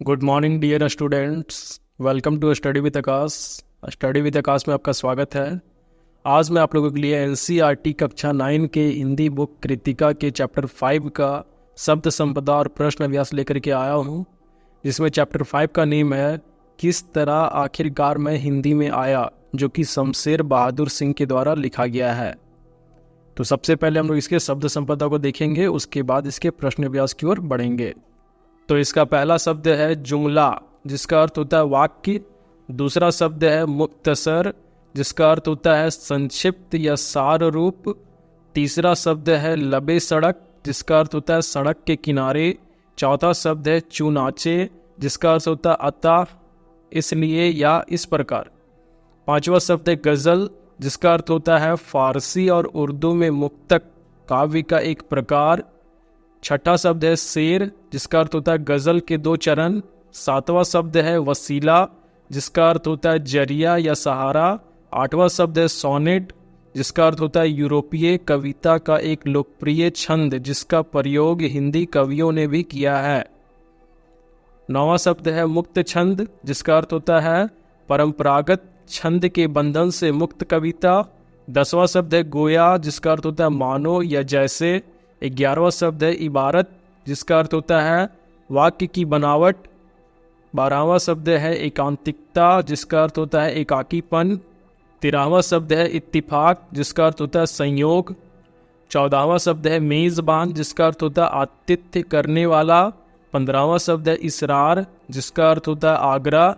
Good morning dear students. Welcome to study with Aakash. Study with Aakash में आपका स्वागत है। आज मैं आप लोगों के लिए एनसीईआरटी कक्षा 9 के हिंदी बुक कृतिका के चैप्टर 5 का शब्द संपदा और प्रश्न व्यास लेकर के आया हूँ, जिसमें चैप्टर 5 का नेम है किस तरह आखिरकार मैं हिंदी में आया, जो कि शमशेर बहादुर सिंह के द्वारा लिखा गया है। तो सबसे पहले हम लोग इसके शब्द संपदा को देखेंगे, उसके बाद इसके प्रश्न व्यास की ओर बढ़ेंगे। तो इसका पहला शब्द है जुमला, जिसका अर्थ होता है वाक्य। दूसरा शब्द है मुख्तसर, जिसका अर्थ होता है संक्षिप्त या सार रूप। तीसरा शब्द है लबे सड़क, जिसका अर्थ होता है सड़क के किनारे। चौथा शब्द है चुनाचे, जिसका अर्थ होता है अतः, इसलिए या इस प्रकार। पांचवा शब्द है गज़ल, जिसका अर्थ होता है फारसी और उर्दू में मुक्तक काव्य का एक प्रकार। छठा शब्द है शेर, जिसका अर्थ होता है गजल के 2 चरण। सातवां शब्द है वसीला, जिसका अर्थ होता है जरिया या सहारा। आठवां शब्द है सोनेट, जिसका अर्थ होता है यूरोपीय कविता का एक लोकप्रिय छंद, जिसका प्रयोग हिंदी कवियों ने भी किया है। नौवां शब्द है मुक्त छंद, जिसका अर्थ होता है परंपरागत छंद के बंधन से मुक्त कविता। 10वां शब्द है गोया, जिसका अर्थ होता है मानो या जैसे। 11वां शब्द है इबारत, जिसका अर्थ होता है वाक्य की बनावट। 12वां शब्द है एकांतिकता, जिसका अर्थ होता है एकाकीपन। 13वां शब्द है इत्तिफाक, जिसका अर्थ होता है संयोग। 14वां शब्द है मेज़बान, जिसका अर्थ होता है आतिथ्य करने वाला। 15वां शब्द है इसरार, जिसका अर्थ होता है आग्रह।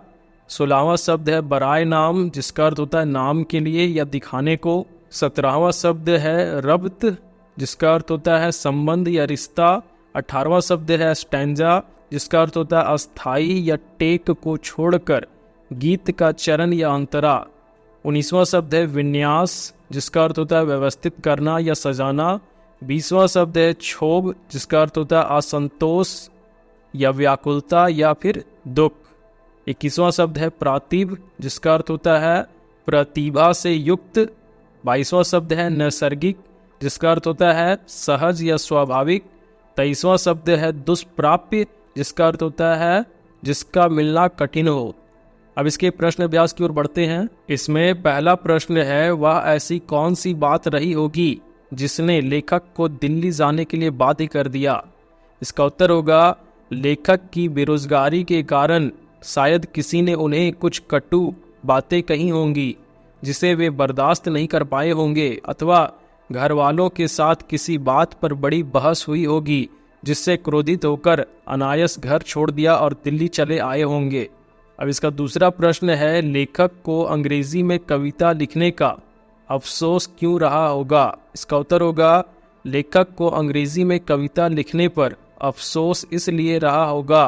16वां शब्द है बराए नाम, जिसका अर्थ होता है नाम के लिए या दिखाने को। 17वां शब्द है रब्त, जिसका अर्थ होता है संबंध या रिश्ता। 18वां शब्द है स्टैंजा, जिसका अर्थ होता है अस्थाई या टेक को छोड़कर गीत का चरण या अंतरा। 19वां शब्द है विन्यास, जिसका अर्थ होता है व्यवस्थित करना या सजाना। 20वां शब्द है क्षोभ, जिसका अर्थ होता है असंतोष या व्याकुलता या फिर दुख। 21वां शब्द है प्रातिभ, जिसका अर्थ होता है प्रतिभा से युक्त। 22वां शब्द है नैसर्गिक, जिसका अर्थ होता है सहज या स्वाभाविक। 23वां शब्द है दुष्प्राप्य, जिसका अर्थ होता है जिसका मिलना कठिन हो। अब इसके प्रश्न व्यास की ओर बढ़ते हैं। इसमें पहला प्रश्न है, वह ऐसी कौन सी बात रही होगी जिसने लेखक को दिल्ली जाने के लिए बाध्य कर दिया। इसका उत्तर होगा लेखक की बेरोजगारी के कारण शायद किसी ने उन्हें कुछ कटु बातें कही होंगी जिसे वे बर्दाश्त नहीं कर पाए होंगे, अथवा घर वालों के साथ किसी बात पर बड़ी बहस हुई होगी जिससे क्रोधित होकर अनायास घर छोड़ दिया और दिल्ली चले आए होंगे। अब इसका दूसरा प्रश्न है, लेखक को अंग्रेजी में कविता लिखने का अफसोस क्यों रहा होगा। इसका उत्तर होगा लेखक को अंग्रेजी में कविता लिखने पर अफसोस इसलिए रहा होगा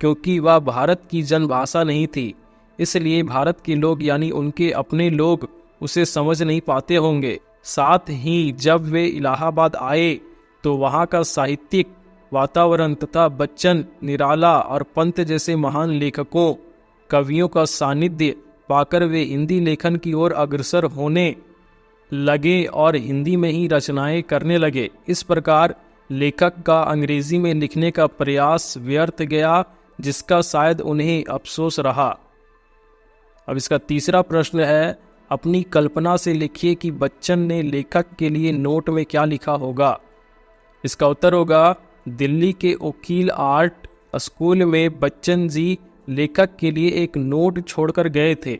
क्योंकि वह भारत की जनभाषा नहीं थी, इसलिए भारत के लोग यानी उनके अपने लोग उसे समझ नहीं पाते होंगे। साथ ही जब वे इलाहाबाद आए तो वहाँ का साहित्यिक वातावरण तथा बच्चन, निराला और पंत जैसे महान लेखकों कवियों का सानिध्य पाकर वे हिंदी लेखन की ओर अग्रसर होने लगे और हिंदी में ही रचनाएं करने लगे। इस प्रकार लेखक का अंग्रेजी में लिखने का प्रयास व्यर्थ गया, जिसका शायद उन्हें अफसोस रहा। अब इसका तीसरा प्रश्न है, अपनी कल्पना से लिखिए कि बच्चन ने लेखक के लिए नोट में क्या लिखा होगा। इसका उत्तर होगा दिल्ली के वकील आर्ट स्कूल में बच्चन जी लेखक के लिए एक नोट छोड़कर गए थे।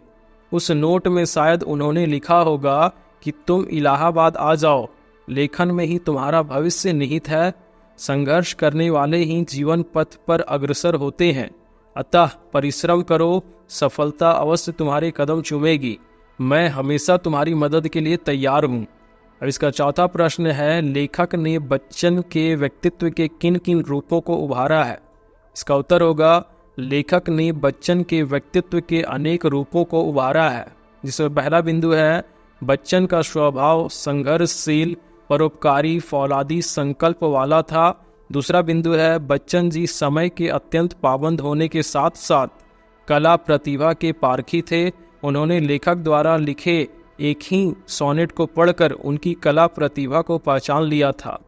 उस नोट में शायद उन्होंने लिखा होगा कि तुम इलाहाबाद आ जाओ, लेखन में ही तुम्हारा भविष्य निहित है। संघर्ष करने वाले ही जीवन पथ पर अग्रसर होते हैं, अतः परिश्रम करो, सफलता अवश्य तुम्हारे कदम चूमेगी। मैं हमेशा तुम्हारी मदद के लिए तैयार हूँ। अब इसका चौथा प्रश्न है, लेखक ने बच्चन के व्यक्तित्व के किन किन रूपों को उभारा है। इसका उत्तर होगा लेखक ने बच्चन के व्यक्तित्व के अनेक रूपों को उभारा है, जिसमें पहला बिंदु है बच्चन का स्वभाव संघर्षशील, परोपकारी, फौलादी संकल्प वाला था। दूसरा बिंदु है बच्चन जी समय के अत्यंत पाबंद होने के साथ साथ कला प्रतिभा के पारखी थे। उन्होंने लेखक द्वारा लिखे एक ही सोनेट को पढ़कर उनकी कला प्रतिभा को पहचान लिया था।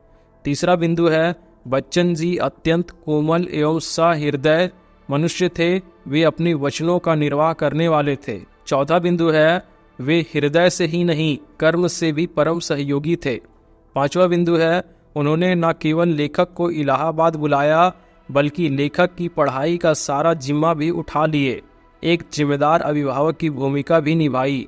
तीसरा बिंदु है बच्चन जी अत्यंत कोमल एवं सहृदय मनुष्य थे, वे अपने वचनों का निर्वाह करने वाले थे। चौथा बिंदु है, वे हृदय से ही नहीं कर्म से भी परम सहयोगी थे। पांचवा बिंदु है, उन्होंने न केवल लेखक को इलाहाबाद बुलाया बल्कि लेखक की पढ़ाई का सारा जिम्मा भी उठा लिए, एक जिम्मेदार अभिभावक की भूमिका भी निभाई।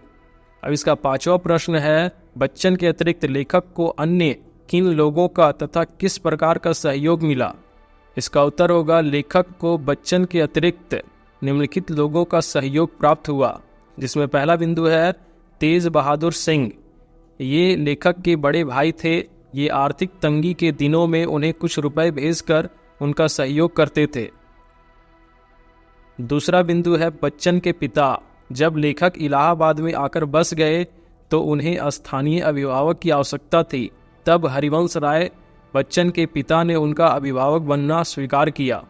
अब इसका पांचवा प्रश्न है, बच्चन के अतिरिक्त लेखक को अन्य किन लोगों का तथा किस प्रकार का सहयोग मिला? इसका उत्तर होगा, लेखक को बच्चन के अतिरिक्त निम्नलिखित लोगों का सहयोग प्राप्त हुआ, जिसमें पहला बिंदु है तेज बहादुर सिंह। ये लेखक के बड़े भाई थे। ये आर्थिक तंगी के दिनों में उन्हें कुछ रुपए भेजकर उनका सहयोग करते थे। दूसरा बिंदु है बच्चन के पिता। जब लेखक इलाहाबाद में आकर बस गए तो उन्हें स्थानीय अभिभावक की आवश्यकता थी। तब हरिवंश राय बच्चन के पिता ने उनका अभिभावक बनना स्वीकार किया।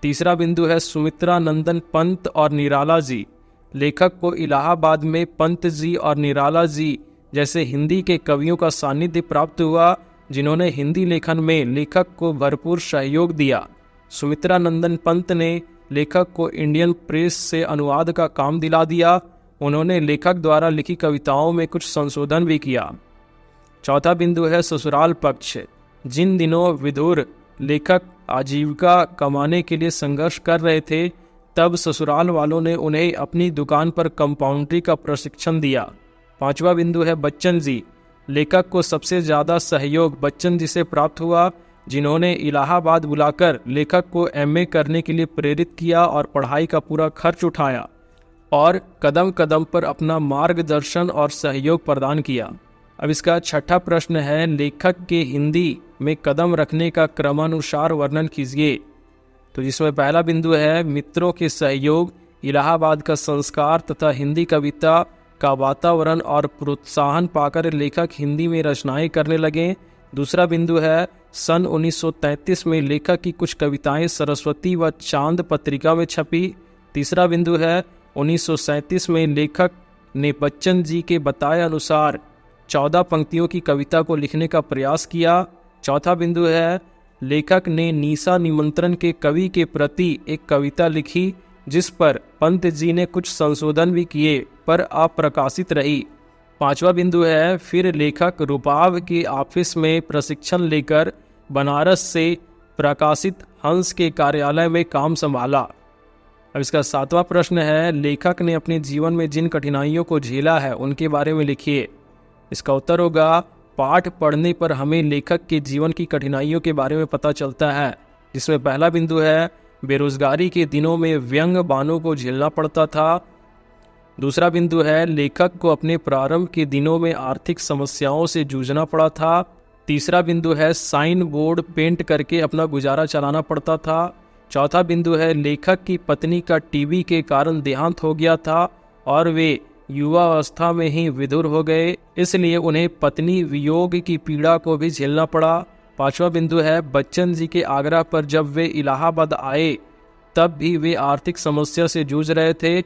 तीसरा बिंदु है सुमित्रा नंदन पंत और निराला जी। लेखक को इलाहाबाद में पंत जी और निराला जी जैसे हिंदी के कवियों का सानिध्य प्राप्त हुआ, जिन्होंने हिंदी लेखन में लेखक को भरपूर सहयोग दिया। सुमित्रा नंदन पंत ने लेखक को इंडियन प्रेस से अनुवाद का काम दिला दिया। उन्होंने लेखक द्वारा लिखी कविताओं में कुछ संशोधन भी किया। चौथा बिंदु है ससुराल पक्ष। जिन दिनों विदुर लेखक आजीविका कमाने के लिए संघर्ष कर रहे थे, तब ससुराल वालों ने उन्हें अपनी दुकान पर कंपाउंड्री का प्रशिक्षण दिया। पांचवा बिंदु है बच्चन जी। लेखक को सबसे ज़्यादा सहयोग बच्चन जी से प्राप्त हुआ, जिन्होंने इलाहाबाद बुलाकर लेखक को एमए करने के लिए प्रेरित किया और पढ़ाई का पूरा खर्च उठाया और कदम कदम पर अपना मार्गदर्शन और सहयोग प्रदान किया। अब इसका छठा प्रश्न है, लेखक के हिंदी में कदम रखने का क्रमानुसार वर्णन कीजिए। तो जिसमें पहला बिंदु है मित्रों के सहयोग, इलाहाबाद का संस्कार तथा हिंदी कविता का वातावरण और प्रोत्साहन पाकर लेखक हिंदी में रचनाएं करने लगे। दूसरा बिंदु है सन 1933 में लेखक की कुछ कविताएं सरस्वती व चांद पत्रिका में छपी। तीसरा बिंदु है 1937 में लेखक ने बच्चन जी के बताए अनुसार 14 पंक्तियों की कविता को लिखने का प्रयास किया। चौथा बिंदु है लेखक ने निशा निमंत्रण के कवि के प्रति एक कविता लिखी, जिस पर पंत जी ने कुछ संशोधन भी किए पर अप्रकाशित रही। पांचवा बिंदु है फिर लेखक रूपाव के ऑफिस में प्रशिक्षण लेकर बनारस से प्रकाशित हंस के कार्यालय में काम संभाला। अब इसका सातवां प्रश्न है, लेखक ने अपने जीवन में जिन कठिनाइयों को झेला है उनके बारे में लिखिए। इसका उत्तर होगा, पाठ पढ़ने पर हमें लेखक के जीवन की कठिनाइयों के बारे में पता चलता है, जिसमें पहला बिंदु है बेरोजगारी के दिनों में व्यंग बानों को झेलना पड़ता था। दूसरा बिंदु है लेखक को अपने प्रारंभ के दिनों में आर्थिक समस्याओं से जूझना पड़ा था। तीसरा बिंदु है साइन बोर्ड पेंट करके अपना गुजारा चलाना पड़ता था। चौथा बिंदु है लेखक की पत्नी का टीबी के कारण देहांत हो गया था और वे युवा अवस्था में ही विधुर हो गए, इसलिए उन्हें पत्नी वियोग की पीड़ा को भी झेलना पड़ा। पांचवा बिंदु है बच्चन जी के आग्रह पर जब वे इलाहाबाद आए तब भी वे आर्थिक समस्या से जूझ रहे थे।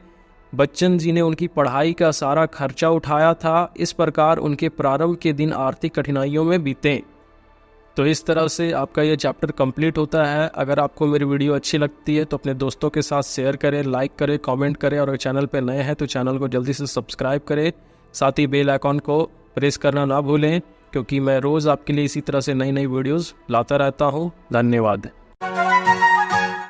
बच्चन जी ने उनकी पढ़ाई का सारा खर्चा उठाया था। इस प्रकार उनके प्रारंभ के दिन आर्थिक कठिनाइयों में बीते। तो इस तरह से आपका ये चैप्टर कंप्लीट होता है। अगर आपको मेरी वीडियो अच्छी लगती है तो अपने दोस्तों के साथ शेयर करें, लाइक करें, कमेंट करें और चैनल पर नए हैं तो चैनल को जल्दी से सब्सक्राइब करें। साथ ही बेल आइकॉन को प्रेस करना ना भूलें, क्योंकि मैं रोज़ आपके लिए इसी तरह से नई नई वीडियोज़ लाता रहता हूँ। धन्यवाद।